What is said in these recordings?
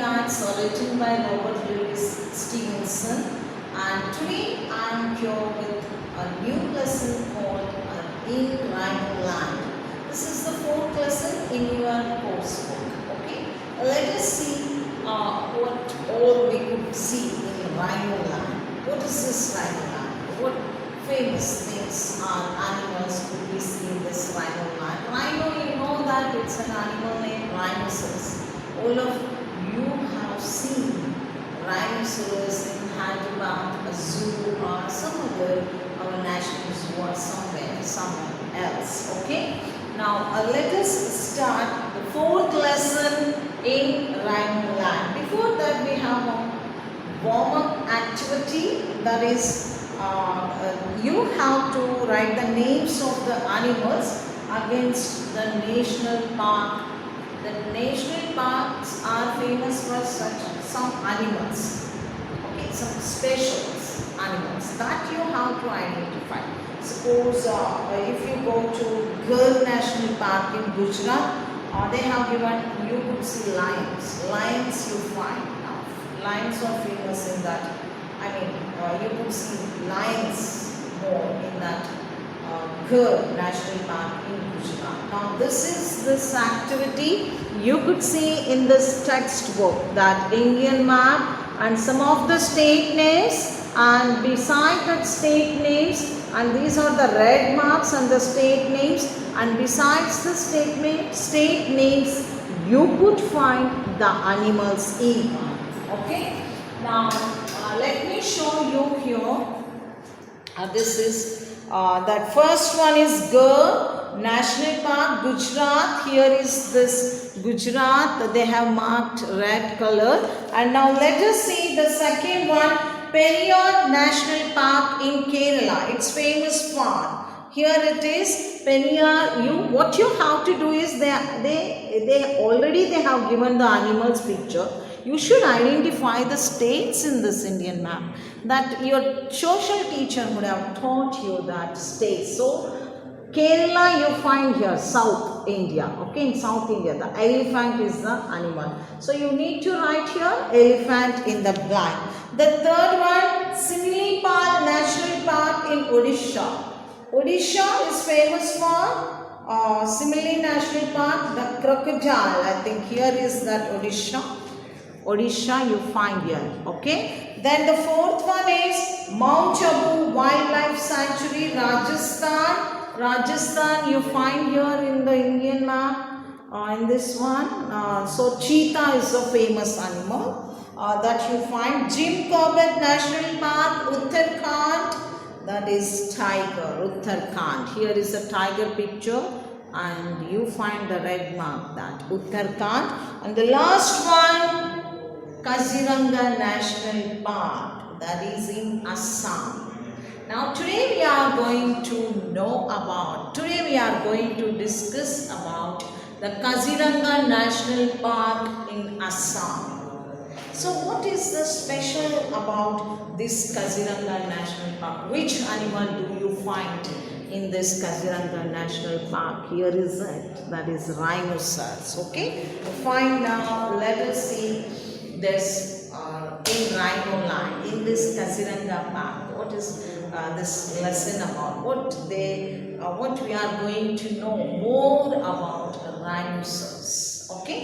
Facts are written by Robert Louis Stevenson, and today I am here with a new lesson called In Rhino Land. This is the fourth lesson in your coursework. Okay, let us see what all we could see in Rhino Land. What is this Rhino Land? What famous things or animals could we see in this Rhino Land? Rhino, you know that it's an animal named rhinoceros. All of you have seen rhinoceros in Hyderabad, a zoo, or some other our national zoo or somewhere else. Okay. Now let us start the fourth lesson in Rhino Land. Before that, we have a warm-up activity. That is, you have to write the names of the animals against the national park. The national parks are famous for some animals, okay, some special animals that you have to identify. Suppose if you go to Gir National Park in Gujarat, they have given, you could see lions. Lions you find now. Lions are famous in that. I mean, you could see lions more in that Gir National Park in Gujarat. Now this activity you could see in this textbook, that Indian map and some of the state names, and beside that state names, and these are the red marks and the state names, and besides the state names you could find the animals in. Okay, now let me show you here. This is that first one is Gir National Park, Gujarat. Here is this Gujarat, they have marked red color. And now let us see the second one, Periyar National Park in Kerala. It's famous for. Here it is, Periyar. What you have to do is they have given the animals picture. You should identify the states in this Indian map. That your social teacher would have taught you that states. So Kerala you find here, South India. Okay, in South India the elephant is the animal. So you need to write here elephant in the blank. The third one, Similipal National Park in Odisha. Odisha is famous for Simili National Park, the crocodile. I think here is that Odisha. Odisha you find here. Okay. Then the fourth one is Mount Abu Wildlife Sanctuary, Rajasthan. Rajasthan you find here in the Indian map, in this one. So cheetah is a famous animal that you find. Jim Corbett National Park, Uttarakhand, that is tiger, Uttarakhand. Here is a tiger picture and you find the red mark, that Uttarakhand. And the last one, Kaziranga National Park, that is in Assam. Now today we are going to discuss about the Kaziranga National Park in Assam. So what is the special about this Kaziranga National Park? Which animal do you find in this Kaziranga National Park? Here is it, that is rhinoceros. Okay, fine. Now let us see this in Rhino Land, in this Kaziranga Park. What is this lesson about? What we are going to know more about rhinoceros. Okay,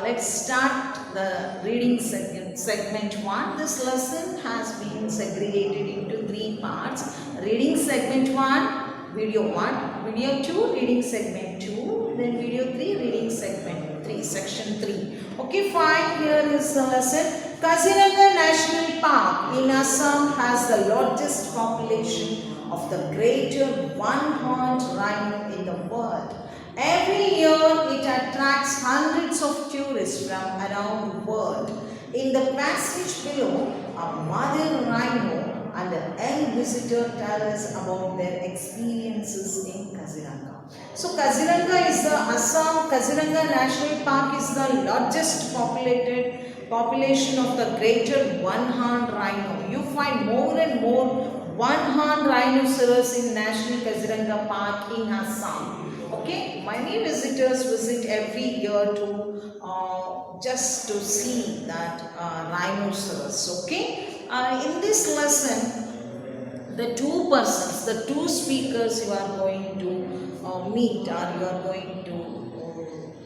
let's start the reading segment 1. This lesson has been segregated into 3 parts. Reading segment 1, video 1, video 2, reading segment 2, then video 3, reading segment 3, section 3. Okay, fine. Here is the lesson. Kaziranga National Park in Assam has the largest population of the greater one-horned rhino in the world. Every year it attracts hundreds of tourists from around the world. In the passage below, a mother rhino and a young visitor tell us about their experiences in Kaziranga. So Kaziranga is the Assam Kaziranga National Park is the largest population of the greater one-horned rhino. You find more and more one-horned rhinoceros in National Kaziranga Park in Assam. Okay, many visitors visit every year to just to see that rhinoceros. Okay, in this lesson, the two persons, the two speakers you are going to meet, or you are going to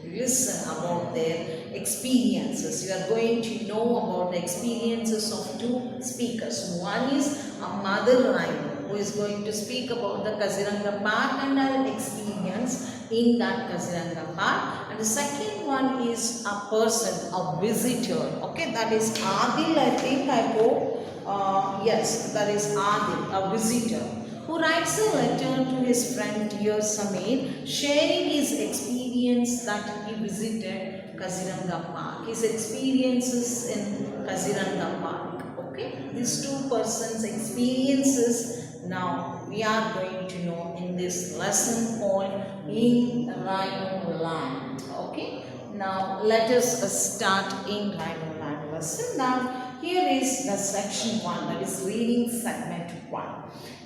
listen about their experiences. You are going to know about the experiences of two speakers. One is a mother rhino who is going to speak about the Kaziranga Park and her experience in that Kaziranga Park. And the second one is a person, a visitor. Okay, that is Adil, I think, I hope. Yes, that is Adil, a visitor, who writes a letter to his friend dear Samir, sharing his experience that he visited Kaziranga Park, his experiences in Kaziranga Park. Okay, these two persons' experiences now we are going to know in this lesson called In Rhino Land. Okay, now let us start In Rhino Land lesson. Now here is the section 1, that is reading segment 1.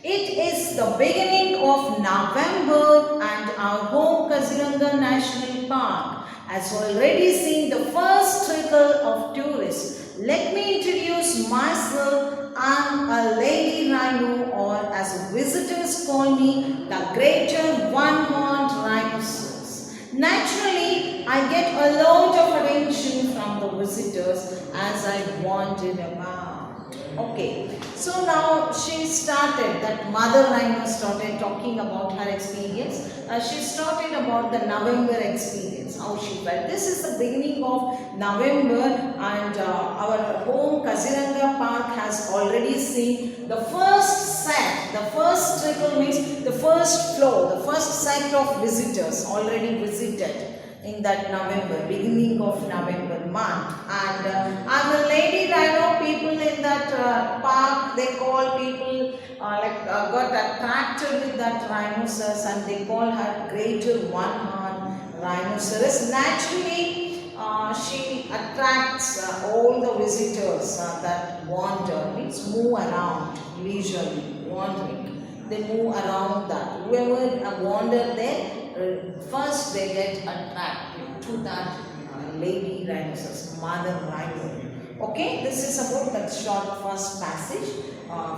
It is the beginning of November and our home Kaziranga National Park has already seen the first trickle of tourists. Let me introduce myself. I'm a lady rhino, or as visitors call me, the greater one-horned rhinoceros. Naturally, I get a lot of attention from the visitors as I wandered about. Okay, so now she started, that mother rhino started talking about her experience. She started about the November experience, how she felt. This is the beginning of November, and our home Kaziranga Park has already seen the first set, the first trickle means the first flow, the first set of visitors already visited in that November, beginning of November month. And I'm a lady rhino. People in that park, they call people got attracted with that rhinoceros, and they call her greater one-horned rhinoceros. Naturally, she attracts all the visitors that wander, means move around leisurely, wandering. They move around that. Whoever wander there, first they get attracted to that lady rhinoceros, mother rhino. Okay, this is about that short first passage,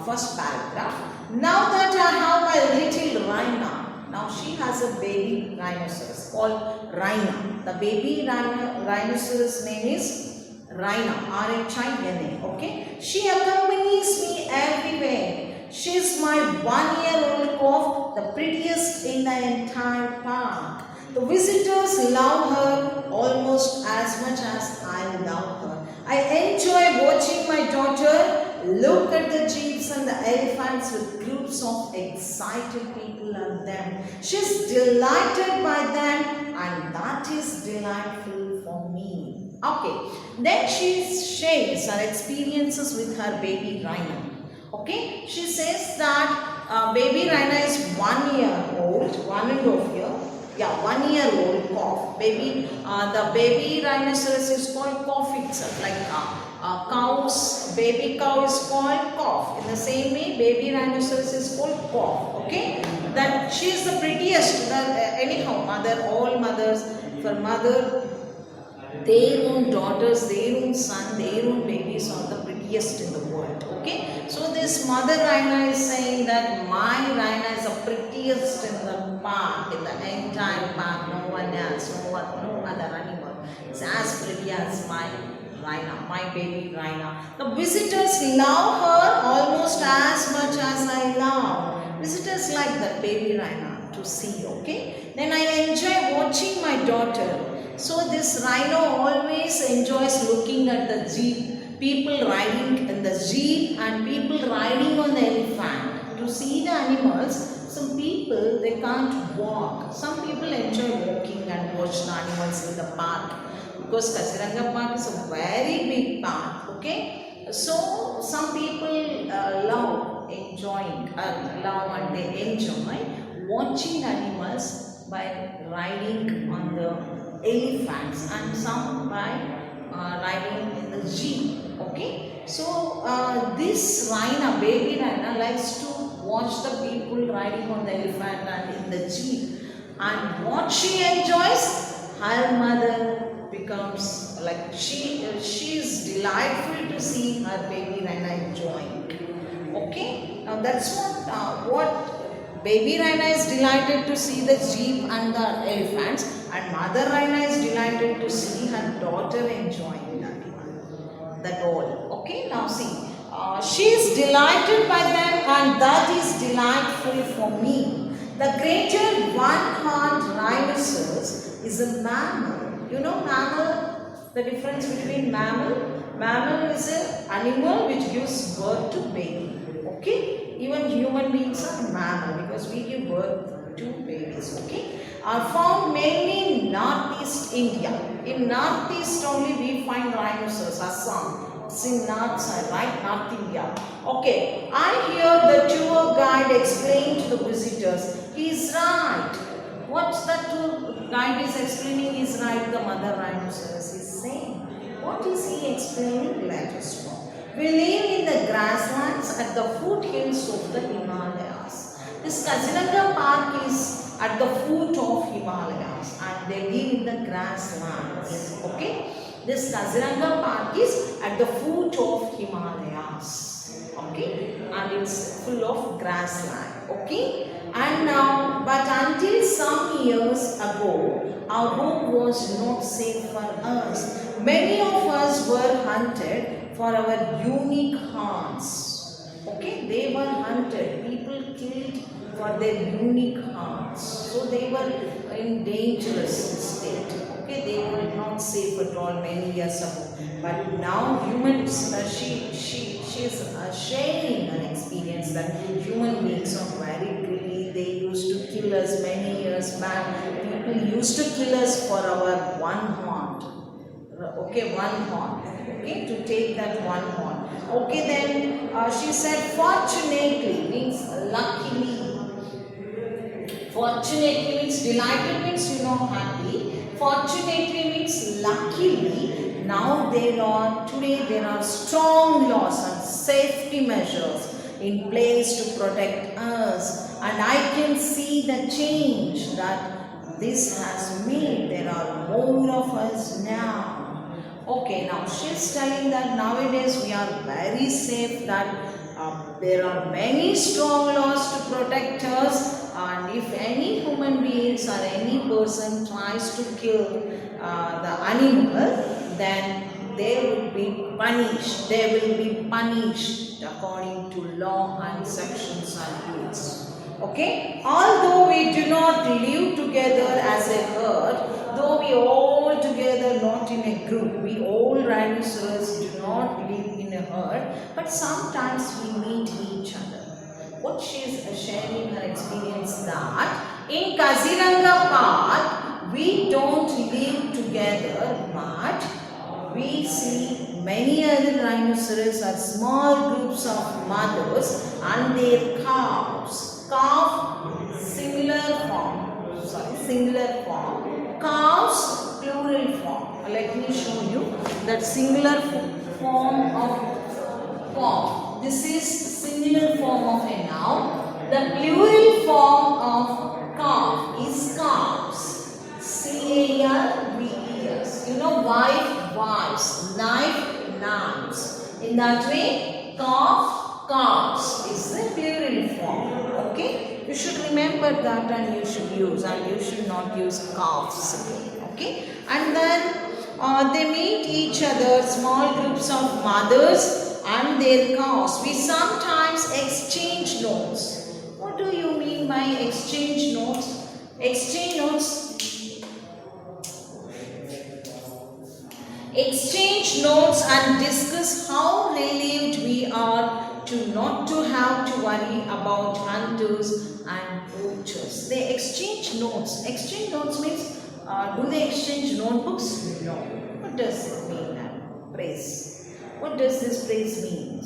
first paragraph. Now that I have my little rhino, now she has a baby rhinoceros called Rhina. The baby rhinoceros name is Rhina, R-H-I-N-A. Okay, she accompanies me everywhere. She is my 1-year-old calf, the prettiest in the entire park. The visitors love her almost as much as I love her. I enjoy watching my daughter look at the jeeps and the elephants with groups of excited people on them. She is delighted by them, and that is delightful for me. Okay, then she shares her experiences with her baby rhino. Okay, she says that baby rhino is 1 year old, 1.5 year. Yeah, 1 year old calf. Baby, the baby rhinoceros is called calf itself. Like cows, baby cow is called calf. In the same way, baby rhinoceros is called calf. Okay, that she is the prettiest. Anyhow, all mothers, for mother, their own daughters, their own son, their own babies are the prettiest in the world. Okay, so this mother rhino is saying that my rhino is the prettiest in the park, in the entire park. No one else, no other animal is as pretty as my rhino, my baby rhino. The visitors love her almost as much as I love. Visitors like that baby rhino to see. Okay, then I enjoy watching my daughter. So this rhino always enjoys looking at the jeep, people riding in the jeep and people riding on the elephant. To see the animals, some people they can't walk. Some people enjoy walking and watch the animals in the park, because Kaziranga Park is a very big park. Okay, so some people love and they enjoy watching animals by riding on the elephants, and some by riding in the jeep. Okay, so this rhino, baby rhino, likes to watch the people riding on the elephant and in the jeep. And what she enjoys, her mother becomes like she is delightful to see her baby Raina enjoying. Okay, now that's what baby Raina is delighted to see the jeep and the elephants, and mother Raina is delighted to see her daughter enjoying that one, the doll. Okay, now see, she is delighted by them, and that is delightful for me. The greater one-horned rhinoceros is a mammal. You know mammal, the difference between mammal? Mammal is an animal which gives birth to baby. Okay? Even human beings are mammal because we give birth to babies. Okay? Are found mainly in northeast India. In northeast only we find rhinoceros, Assam. It's in north side, right? North India. Okay, I hear the tour guide explain to the visitors. He's right. What's that tour guide is explaining is right, the mother rhinoceros is saying. What is he explaining? Let us know. We live in the grasslands at the foothills of the Himalayas. This Kaziranga Park is at the foot of Himalayas and they live in the grasslands. Okay? This Kaziranga Park is at the foot of Himalayas. Okay? And it's full of grassland. Okay? And now, but until some years ago, our home was not safe for us. Many of us were hunted for our unique horns. Okay? They were hunted. People killed for their unique horns. So they were in dangerous state. Okay, they were not safe at all many years ago. But now humans, she is sharing an experience that human beings are very greedy. They used to kill us many years back. People used to kill us for our one horn. Okay, one horn. Okay, to take that one horn. Okay, then she said, fortunately means luckily. Fortunately means delighted means happy. Fortunately means luckily. Now today there are strong laws and safety measures in place to protect us, and I can see the change that this has made. There are more of us now. Okay, now she's telling that nowadays we are very safe, that there are many strong laws to protect us, and if any human beings or any person tries to kill the animal, then they will be punished. They will be punished according to law and sections and rules. Okay? Although we do not live together as a herd, though we all together not in a group, we all rhinoceros do not live in a herd, but sometimes we meet each other. What she is sharing her experience that in Kaziranga Park we don't live together, but we see many other rhinoceros are small groups of mothers and their calves. Calf, singular form. Singular form. Calves, plural form. Let me show you that singular form of calf. This is singular form of a noun. The plural form of calf is calves. C-A-L-V-E-S. Wife, wives. Knife, knives. In that way, calf, calves is the plural form. Okay? You should remember that and you should use, and you should not use calves again. Okay? And then they meet each other, small groups of mothers and their calves. We sometimes exchange notes. What do you mean by exchange notes? Exchange notes and discuss how relieved we are to not to have to worry about hunters and poachers. They exchange notes. Exchange notes means, do they exchange notebooks? No. What does it mean now? Praise. What does this phrase mean?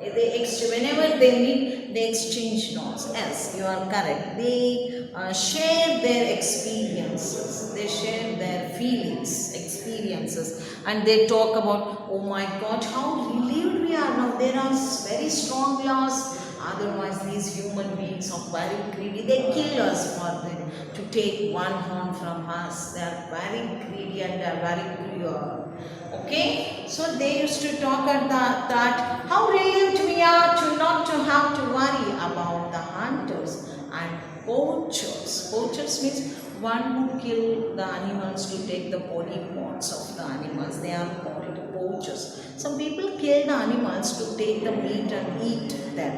Whenever they meet, they exchange notes. Yes, you are correct. They share their experiences. They share their feelings, experiences, and they talk about, oh my God, how relieved we are now. There are very strong laws. Otherwise, these human beings are very greedy. They kill us for them to take one horn from us. They are very greedy and they are very cruel. Okay, so they used to talk at that how relieved we are to not to have to worry about the hunters and poachers. Poachers means one who kill the animals to take the body parts of the animals. They are called poachers. Some people kill the animals to take the meat and eat them,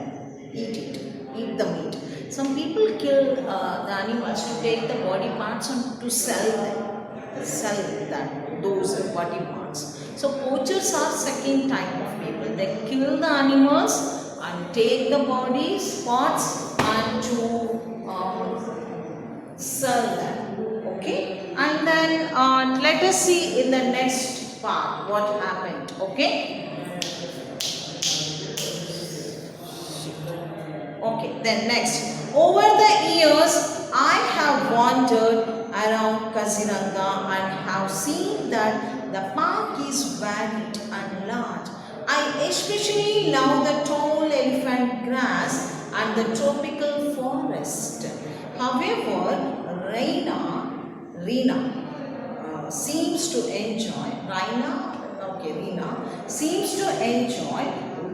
eat the meat. Some people kill the animals to take the body parts and to sell those body parts. So poachers are second type of people. They kill the animals and take the bodies parts and to sell them. Okay, and then let us see in the next part what happened. Okay. Okay, then next. Over the years, I have wandered around Kaziranga and have seen that the park is varied and large. I especially love the tall elephant grass and the tropical forest. However, Reena seems to enjoy, Reena seems to enjoy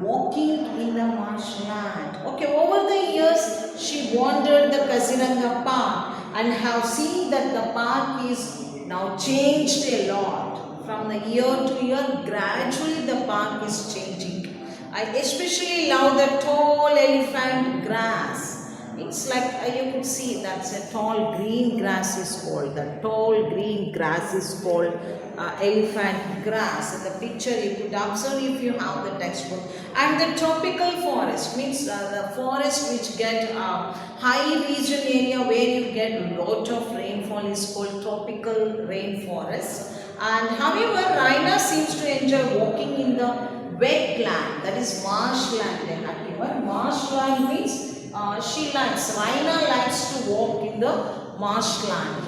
walking in the marshland. Okay, over the years, she wandered the Kaziranga Park and have seen that the park is now changed a lot. From the year to year, gradually the park is changing. I especially love the tall elephant grass. It's like you could see that's a tall green grass is called. The tall green grass is called elephant grass. In the picture you could observe if you have the textbook. And the tropical forest means the forest which get high region area where you get lot of rainfall is called tropical rainforest. And however, Raina seems to enjoy walking in the wetland, that is marshland. They have given marshland means Raina likes to walk in the marshland.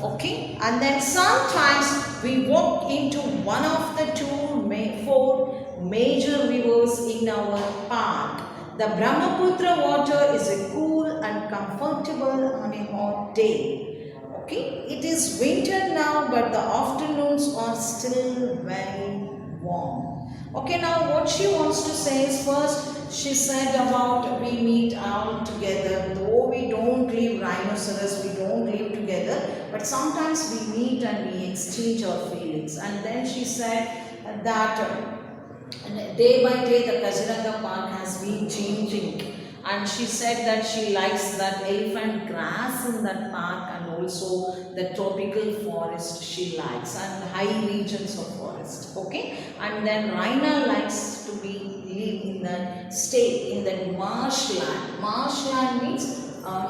Okay, and then sometimes we walk into one of the four major rivers in our park. The Brahmaputra water is a cool and comfortable on a hot day. Okay, it is winter now, but the afternoons are still very warm. Okay, now what she wants to say is first she said about we meet out together, though we don't live rhinoceros, we don't live together, but sometimes we meet and we exchange our feelings. And then she said that day by day the Kaziranga Park has been changing. And she said that she likes that elephant grass in that park and also the tropical forest she likes and high regions of forest. Okay, and then Raina likes to live in the stay in the marshland. Marshland means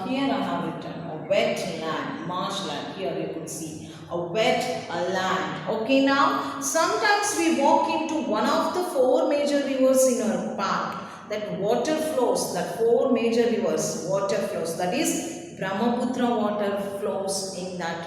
here I have written a wet land. Marshland, here you could see a wet land. Okay, now sometimes we walk into one of the four major rivers in our park. That water flows, that four major rivers, water flows, that is Brahmaputra water flows in that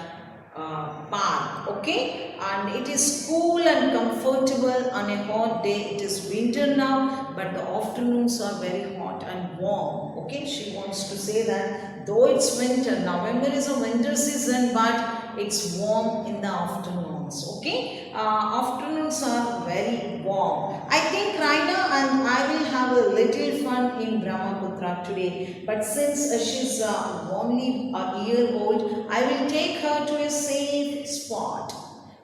park. Okay, and it is cool and comfortable on a hot day. It is winter now, but the afternoons are very hot and warm. Okay, she wants to say that though it's winter, November is a winter season, but it's warm in the afternoons. Okay, afternoons are very warm. I think Raina and I will have a little fun in Brahmaputra today, but since she's only a year old, I will take her to a safe spot.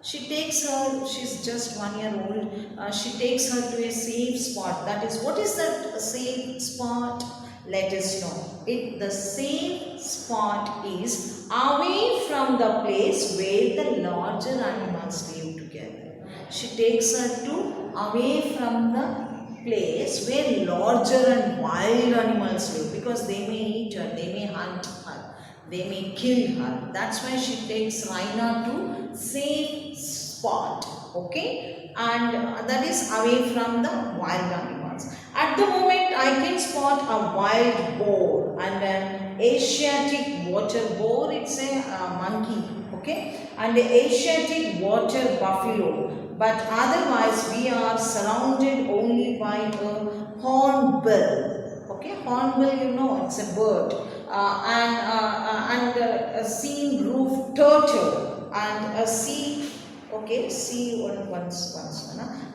She's just 1 year old, she takes her to a safe spot. That is, what is that safe spot? Let us know. The safe spot is away from the place where the larger animals live together. She takes her to away from the place where larger and wild animals live, because they may eat her, they may hunt her, they may kill her. That's why she takes Raina to safe spot. Okay, and that is away from the wild animals. At the moment I can spot a wild boar and an Asiatic water boar. It's a monkey. Okay, and the Asiatic water buffalo. But otherwise we are surrounded only by a hornbill. Okay, hornbill, you know, it's a bird. And a sea roof turtle and a sea. Okay, sea once,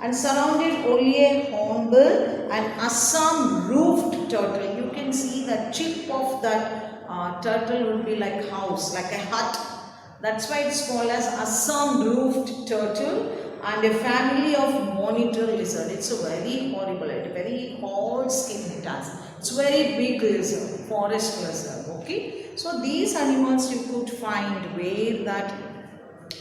and surrounded only a hornbill and Assam roofed turtle. You can see the chip of that turtle would be like house, like a hut. That's why it's called as Assam roofed turtle and a family of monitor lizard. It's a very horrible, a very hard skin it has. It's very big lizard, forest lizard. Okay, so these animals you could find where that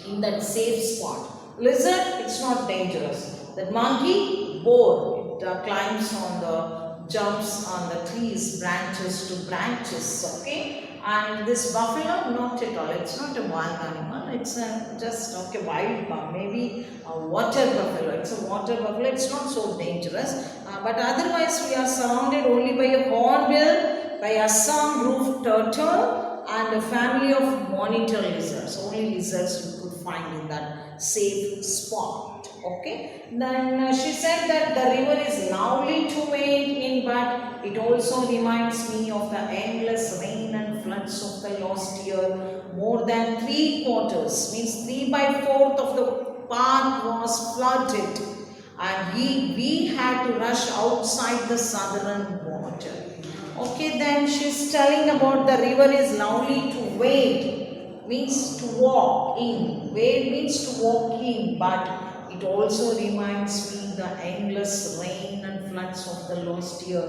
in that safe spot. Lizard, it's not dangerous. The monkey, boar, it climbs on the, jumps on the trees, branches to branches, okay. And this buffalo, not at all. It's not a wild animal. It's just okay, wild, maybe a water buffalo. It's a water buffalo. It's not so dangerous. But otherwise, we are surrounded only by a hornbill, by Assam roof turtle, and a family of monitor lizards. Only lizards you could find in that safe spot. Okay. Then she said that the river is lovely to wade in, but it also reminds me of the endless rain and floods of the last year. More than 3/4, means 3/4 of the park was flooded, and we had to rush outside the southern water. Okay, then she's telling about the river is lovely to wade, means to walk in. Wade means to walk in, but it also reminds me the endless rain and floods of the last year.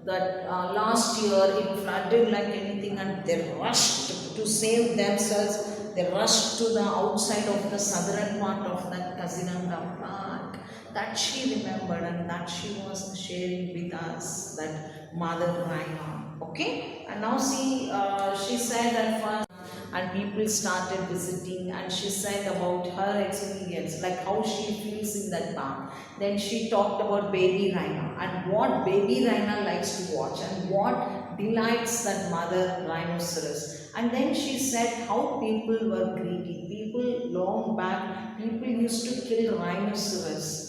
That last year it flooded like anything, and they rushed to save themselves. They rushed to the outside of the southern part of that Kaziranga Park. That she remembered, and that she was sharing with us, that Mother Rhino. Okay, and now see, she said that first, and people started visiting, and she said about her experience, like how she feels in that park. Then she talked about baby rhino and what baby rhino likes to watch and what delights that mother rhinoceros. And then she said how people were greedy. People long back, people used to kill rhinoceros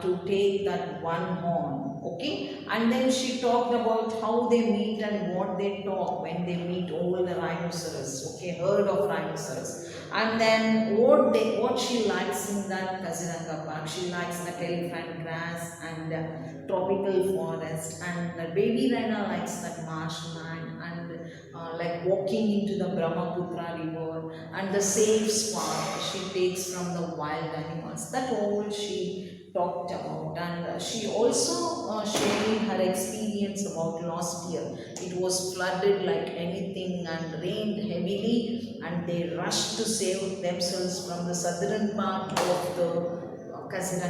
to take that one horn. Okay, and then she talked about how they meet and what they talk when they meet all the rhinoceros. Okay, herd of rhinoceros. And then what she likes in that Kaziranga Park. She likes the elephant grass and tropical forest, and the baby rhino likes that marshland and like walking into the Brahmaputra river and the safe spot she takes from the wild animals. That all she talked about. And she also sharing her experience about last year. It was flooded like anything and rained heavily, and they rushed to save themselves from the southern part of the Kaziranga